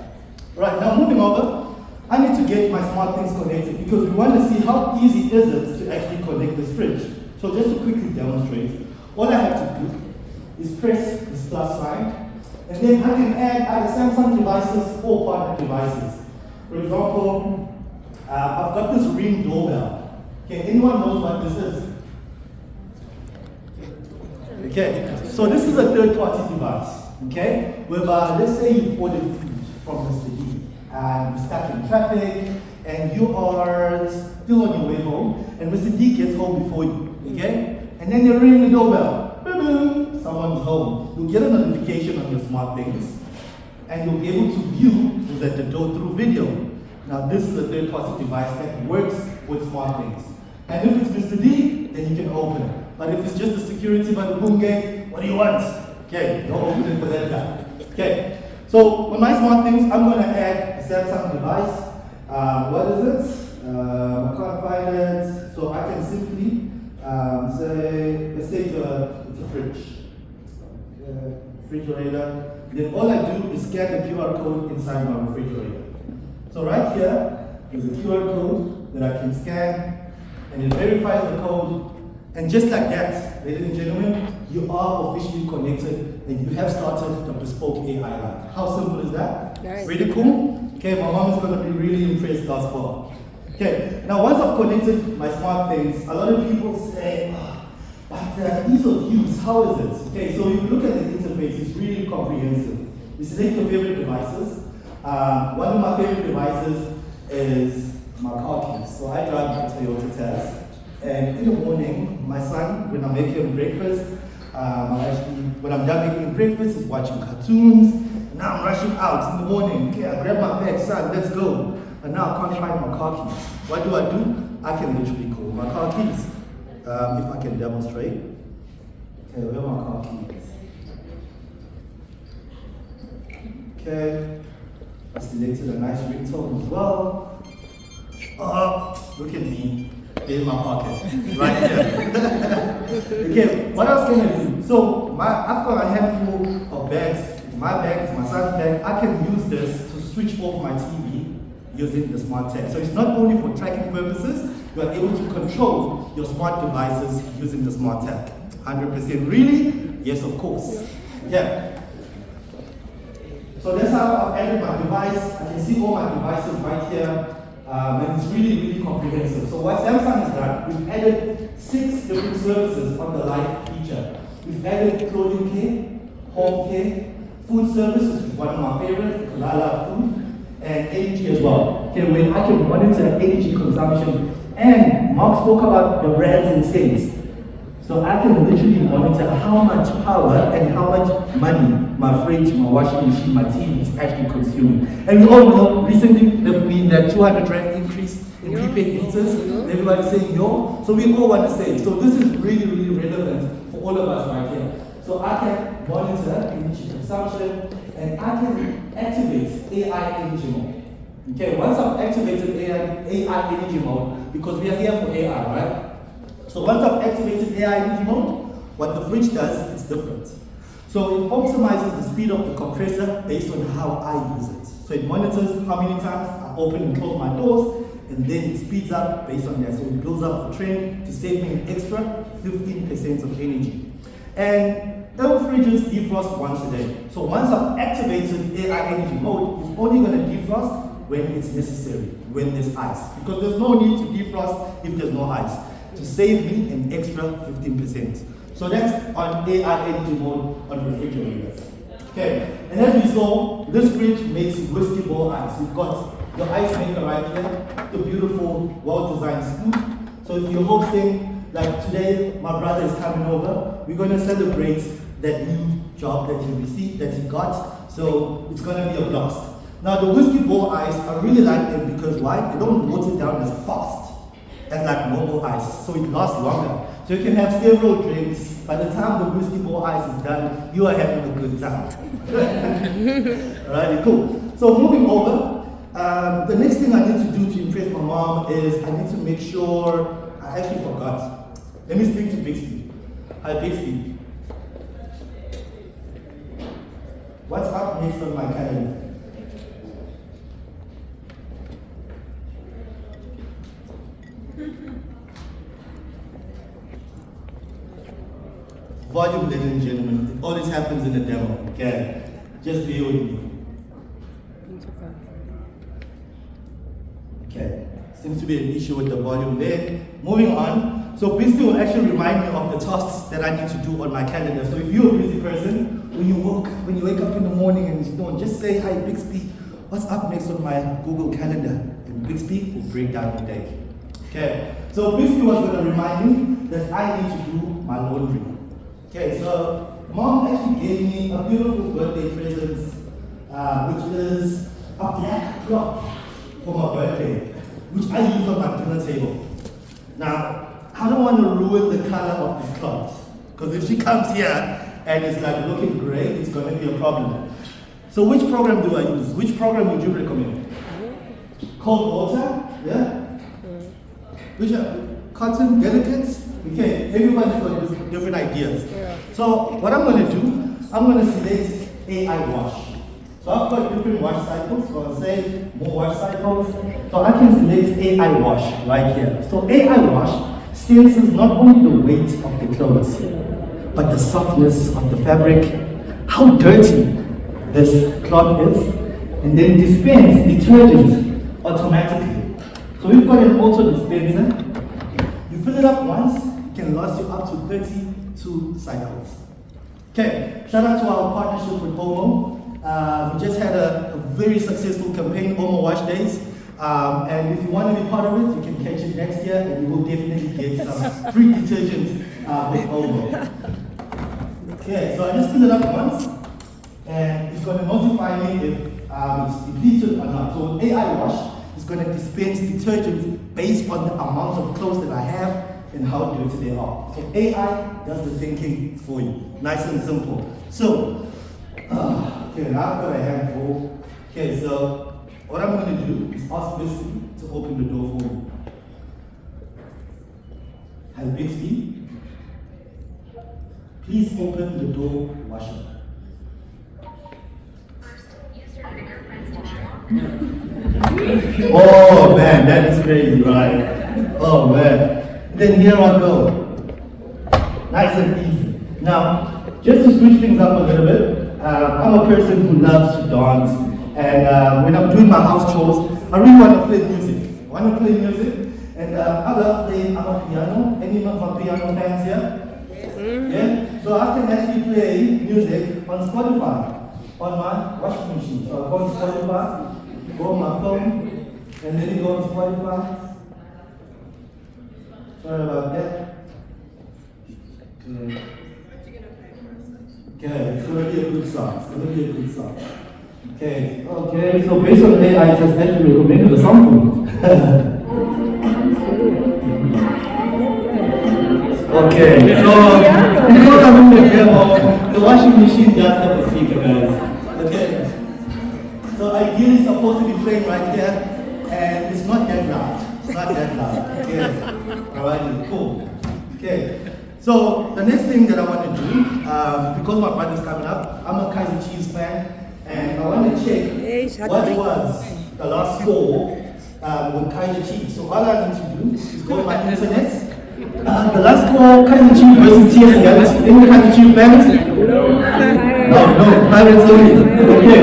Right, now moving over, I need to get my smart things connected because we want to see how easy is it to actually connect this fridge. So just to quickly demonstrate, all I have to do is press this plus sign, and then I can add either Samsung devices or partner devices. For example, I've got this Ring doorbell. Okay, anyone knows what this is? Okay, so this is a third-party device. Okay, whereby let's say you ordered food from Mr. D and you're stuck in traffic and you are still on your way home and Mr. D gets home before you. Okay, and then you ring the doorbell. Boom, someone's home. You'll get a notification on your smart things and you'll be able to view who's at the door through video. Now this is a third-party device that works with smart things. And if it's Mr. D, then you can open it. But if it's just a security by the boom gate, what do you want? Okay, don't open it for that guy. Okay, so with my smart things, I'm going to add a Samsung device. What is it? I can't find it. So I can simply say, let's say it's a fridge. Refrigerator. Then all I do is scan the QR code inside my refrigerator. So right here is a QR code that I can scan, and it verifies the code. And just like that, ladies and gentlemen, you are officially connected and you have started the Bespoke AI Live. How simple is that? Nice. Really cool? Okay, my mom is going to be really impressed thus far. Okay, now once I've connected my smart things, a lot of people say, but ease of use, how is it? Okay, so if you look at the interface, it's really comprehensive. You select your favorite devices. One of my favorite devices is my car keys. So I drive a Toyota Tazz. And in the morning, my son, when I make him breakfast, when I'm done making him breakfast, he's watching cartoons. Now I'm rushing out in the morning. Okay, I grab my bag, son, let's go. And now I can't find my car keys. What do? I can literally call my car keys. If I can demonstrate. Okay, where are my car keys? Okay, I selected a nice ringtone as well. Oh, look at me. In my pocket, right here. Okay, what else can I do? So I've got a handful of bags. My bag is my son's bag. I can use this to switch off my TV using the smart tag. So it's not only for tracking purposes, you are able to control your smart devices using the smart tag. 100% really? Yes, of course. Yeah. So that's how I've added my device. I can see all my devices right here. And it's really, really comprehensive. So what Samsung has done, we've added 6 different services on the live feature. We've added clothing care, home care, food services, which is one of my favorites because I love food, and energy as well. Okay, where I can monitor energy consumption. And Mark spoke about the brands and cents. So I can literally monitor how much power and how much money my fridge, my washing machine, my TV is actually consuming. And we all know recently there's been that 200 rand increase in prepaid meters. Everybody's saying yo. So we all want to save. So this is really, really relevant for all of us right here. So I can monitor energy consumption and I can activate AI energy mode. Okay, once I've activated AI energy mode, because we are here for AI, right? So once I've activated AI energy mode, what the fridge does is different. So it optimizes the speed of the compressor based on how I use it. So it monitors how many times I open and close my doors, and then it speeds up based on that. So it builds up a trend to save me an extra 15% of energy. And all fridges defrost once a day. So once I've activated AI energy mode, it's only going to defrost when it's necessary, when there's ice. Because there's no need to defrost if there's no ice, to save me an extra 15%. So that's on AI energy mode on refrigerators. Okay, and as we saw, this fridge makes whiskey ball ice. We've got the ice maker right here, the beautiful, well-designed scoop. So if you're hosting, like today, my brother is coming over, we're going to celebrate that new job that he received, that he got. So it's going to be a blast. Now the whiskey ball ice, I really like them because why? They don't water down as fast as like normal ice, so it lasts longer. So you can have several drinks. By the time the whiskey ball ice is done, you are having a good time. Alright, cool. So moving over, the next thing I need to do to impress my mom is I need to make sure, I actually forgot. Let me speak to Bixby. Hi Bixby. What's up next on my calendar? Volume, ladies and gentlemen. It always happens in a demo, okay? Just bear with me. Okay, seems to be an issue with the volume there. Moving on. So Bixby will actually remind me of the tasks that I need to do on my calendar. So if you're a busy person, when you wake up in the morning and you don't, just say, hi Bixby, what's up next on my Google Calendar? And Bixby will break down the day. Okay, so Bixby was going to remind me that I need to do my laundry. Okay, so mom actually gave me a beautiful birthday present, which is a black cloth for my birthday, which I use on my dinner table. Now, I don't want to ruin the color of this cloth, because if she comes here and it's like looking gray, it's going to be a problem. So which program do I use? Which program would you recommend? Cold water? Yeah? Which cotton delicates? Okay, everybody's got different ideas. So what I'm going to do, I'm going to select AI wash. So I've got different wash cycles, so I'll say more wash cycles. So I can select AI wash right here. So AI wash senses not only the weight of the clothes, but the softness of the fabric, how dirty this cloth is, and then dispense detergent automatically. So we've got an auto dispenser. You fill it up once, it can last you up to 32 cycles. Okay, shout out to our partnership with Omo. We just had a very successful campaign, Omo Wash Days. And if you want to be part of it, you can catch it next year and you will definitely get some free detergents with Omo. Okay, so I just fill it up once and it's going to notify me if it's depleted or not. So AI Wash is going to dispense detergent based on the amount of clothes that I have and how dirty they are. So AI does the thinking for you. Nice and simple. So, okay, now I've got a handful. Okay, so what I'm going to do is ask Bixby to open the door for me. Hi Bixby, please open the door washer. Oh man, that is crazy, right? Oh man. Then here I go. Nice and easy. Now, just to switch things up a little bit, I'm a person who loves to dance, and when I'm doing my house chores, I really want to play music. And I love playing piano. Any of my piano fans here? Yeah? So I can actually play music on Spotify, on my washing machine. So I go on Spotify, go on my phone, and then you go on Spotify. Sorry about that. Okay, it's going to be a good song. Okay, so based on AI, it has actually recommended a song for me. Okay, so because I'm in the demo, the washing machine does have a speaker, guys. Okay, so ideally it's supposed to be playing right here, and it's not that loud. Okay, alright, cool. Okay, so the next thing that I want to do, because my birthday's coming up, I'm a Kaiser Chiefs fan, and I want to check what was the last score with Kaiser Chiefs. So all I need to do is go to my internet. The last score, Kaiser Chiefs versus TSL. Any Kaiser Chiefs fans? No, Pirates only. Okay,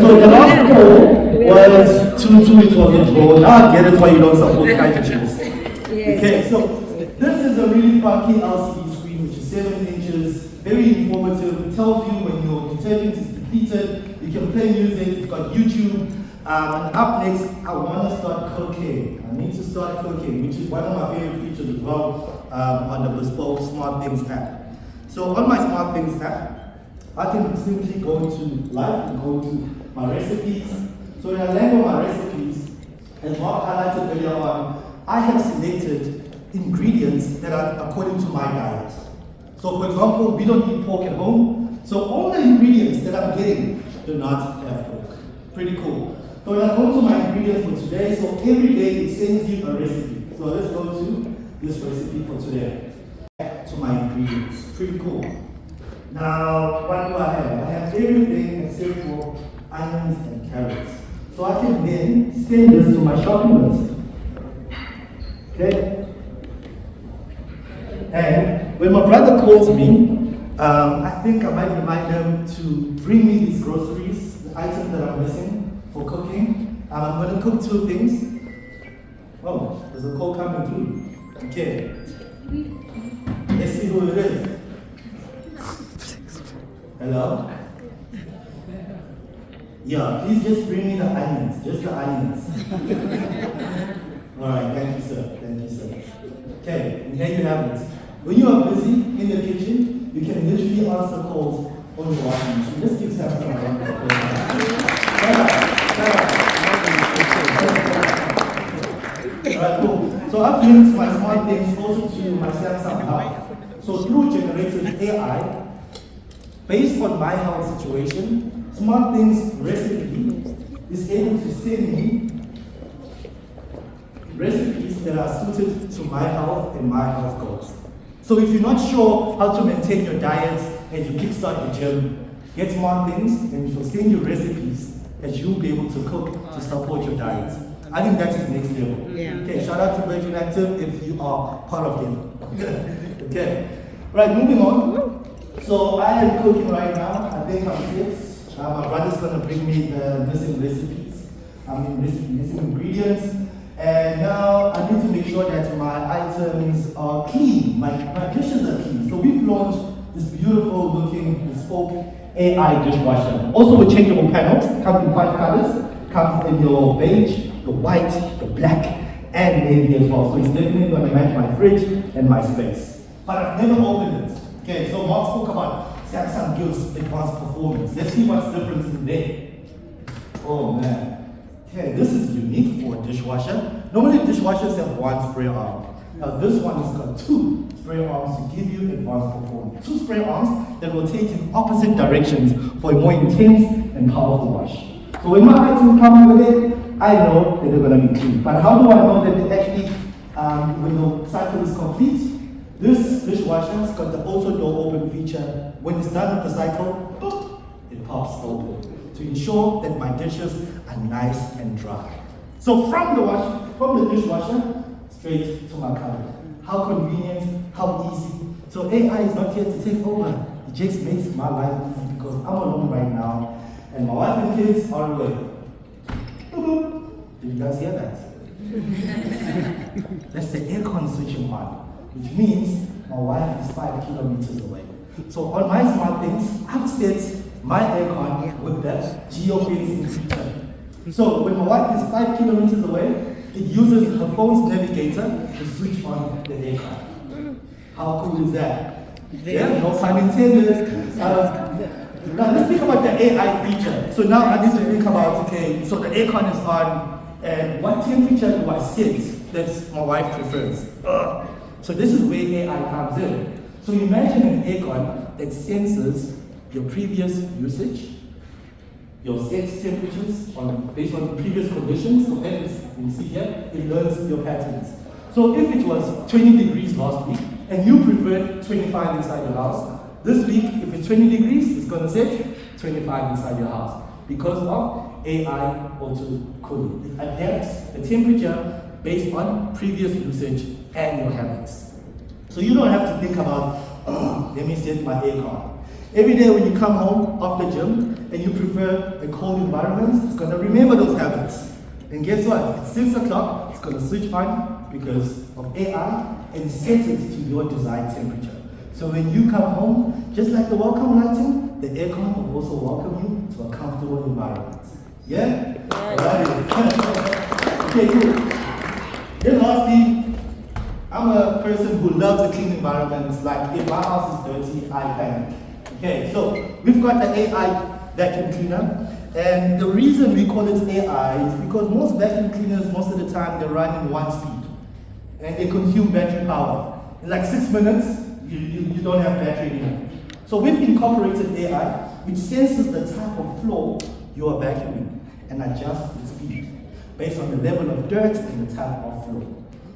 so the last score was 2-2, it was a draw. Now I get it why you don't support Kaiser Chiefs. Okay, so this is a really funky LCD screen, which is 7 inches, very informative. It tells you when your detergent is depleted. You can play music, it's got YouTube. And up next, I want to start cooking. I need to start cooking, which is one of my favorite features as well on the Bespoke Smart Things app. So on my Smart Things app, I can simply go into live and go to my recipes. So when I land on my recipes, as Mark highlighted earlier on, I have selected ingredients that are according to my diet. So for example, we don't eat pork at home, so all the ingredients that I'm getting do not have pork. Pretty cool. So when I go to my ingredients for today, so every day it sends you a recipe. So let's go to this recipe for today. To my ingredients. Pretty cool. Now, what do I have? I have everything except for onions and carrots. So I can then send this to my shopping list. Okay? And when my brother calls me, I think I might remind them to bring me these groceries, the items that I'm missing for cooking. I'm going to cook two things. Oh, there's a call coming through. Okay. Let's see who it is. Hello? Yeah, please just bring me the onions, just the onions. Alright, thank you sir, thank you sir. Okay, and here you have it. When you are busy in the kitchen, you can literally answer calls on the washing machine. Just give Sam some around the Alright, cool. So I've linked my smart things also to my Samsung Hub. So through generative AI, based on my health situation, Smart Things recipe is able to send me recipes that are suited to my health and my health goals. So if you're not sure how to maintain your diet and you kickstart the gym, get Smart Things and it will send you recipes that you'll be able to cook to support your diet. I think that is next level. Yeah. Okay, shout out to Virgin Active if you are part of them. Okay, right, moving on. So I am cooking right now. I think I'm 6. My brother's gonna bring me the missing recipes. Missing ingredients. And now I need to make sure that my items are clean. My dishes are clean. So we've launched this beautiful looking Bespoke AI dishwasher. Also with changeable panels. Comes in 5 colors. Comes in your beige, your white, your black, and navy as well. So it's definitely gonna match my fridge and my space. But I've never opened it. Okay, so Mark spoke about Samsung gives advanced performance. Let's see what's different today. Oh man. Okay, this is unique for a dishwasher. Normally dishwashers have one spray arm. Now this one has got 2 spray arms to give you advanced performance. 2 spray arms that will take in opposite directions for a more intense and powerful wash. So when my items come with it, I know that they're going to be clean. But how do I know that they actually, when the cycle is complete? This dishwasher has got the auto door open feature. When it's done with the cycle, boop, it pops open to ensure that my dishes are nice and dry. So from the dishwasher straight to my cupboard. How convenient, how easy. So AI is not here to take over. It just makes my life easy because I'm alone right now and my wife and kids are away. Boop. Did you guys hear that? That's the aircon switching on. Which means my wife is 5 kilometers away. So on my Smart Things, I've set my aircon with that geofencing feature. So when my wife is 5 kilometers away, it uses her phone's navigator to switch on the aircon. How cool is that? Yeah, no pun intended. Now let's think about the AI feature. So now I need to think about, okay, so the aircon is on, and what temperature do I set that my wife prefers? So this is where AI comes in. So imagine an aircon that senses your previous usage, your set temperatures based on previous conditions. So as you see here, it learns your patterns. So if it was 20 degrees last week and you preferred 25 inside your house, this week if it's 20 degrees, it's going to set 25 inside your house because of AI auto cooling. It adapts the temperature based on previous usage and your habits. So you don't have to think about, let me set my aircon. Every day when you come home after gym and you prefer a cold environment, it's going to remember those habits. And guess what? At 6 o'clock, it's going to switch on because of AI and set it to your desired temperature. So when you come home, just like the welcome lighting, the aircon will also welcome you to a comfortable environment. Yeah? Alright. Okay, cool. Then lastly, I'm a person who loves a clean environment. Like if my house is dirty, I panic. Okay, so we've got the AI vacuum cleaner, And the reason we call it AI is because most vacuum cleaners, most of the time, they run in one speed. And they consume battery power. In like 6 minutes, you don't have battery anymore. So we've incorporated AI, which senses the type of flow you are vacuuming and adjusts the speed based on the level of dirt and the type of flow.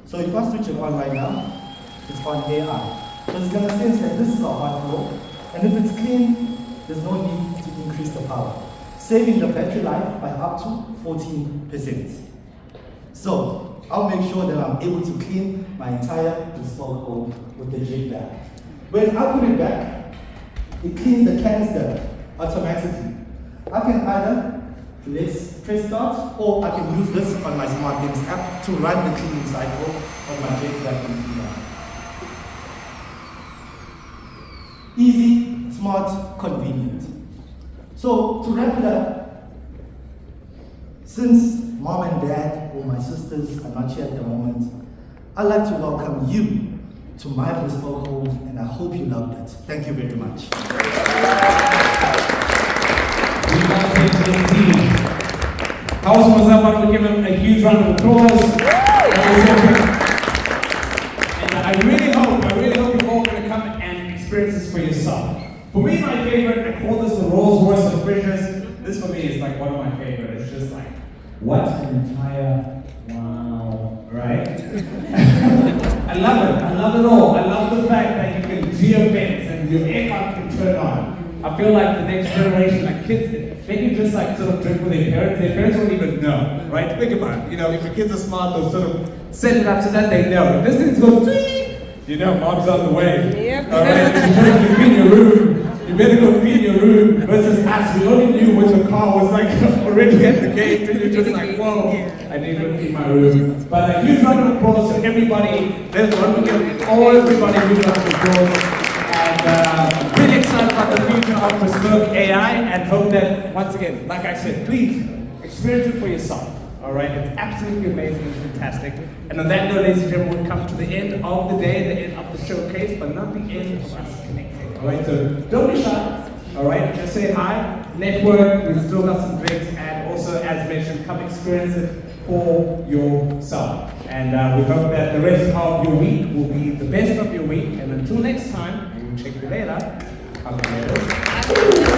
So if I switch it on right now, it's on AI. So it's going to sense that this is a hot flow, and if it's clean, there's no need to increase the power, saving the battery life by up to 14%. So I'll make sure that I'm able to clean my entire Bespoke home with the jig bag. When I put it back, it cleans the canister automatically. I can either press start, or I can use this on my SmartThings app to run the cleaning cycle on my jig vacuum cleaner. Easy, smart, convenient. So to wrap it up, since mom and dad or my sisters are not here at the moment, I'd like to welcome you to my Bespoke home, and I hope you loved it. Thank you very much. How awesome was that one? We give him a huge round of applause. And I really hope you're all going to come and experience this for yourself. For me, my favorite, I call this the Rolls Royce of fridges. This for me is like one of my favorite. It's just like, what an entire wow, right? I love it all. I love the fact that you can geo-vent and your aircon can turn on. I feel like the next generation, like kids, they can just like sort of drink with their parents won't even know, right? Think about it, you know, if your kids are smart, they'll sort of set it up so that they know. If this thing goes, you know, mom's on the way. Yep. All right, you better clean your room. You better go clean your room. Versus us, we only knew when the car was like already at the gate, and you're just like, whoa, I need to clean my room. But a huge round of applause to everybody. There's one we give all everybody a huge round of applause. And really excited about the future of Bespoke AI, and hope that, once again, like I said, please experience it for yourself. All right, it's absolutely amazing, it's fantastic. And on that note, ladies and gentlemen, we come to the end of the day, the end of the showcase, but not the end of us connecting. All right, so don't be shy. All right, just say hi, network. We've still got some drinks, and also, as mentioned, come experience it for yourself. And we hope that the rest of your week will be the best of your week. And until next time, we will check you later. Have a good day.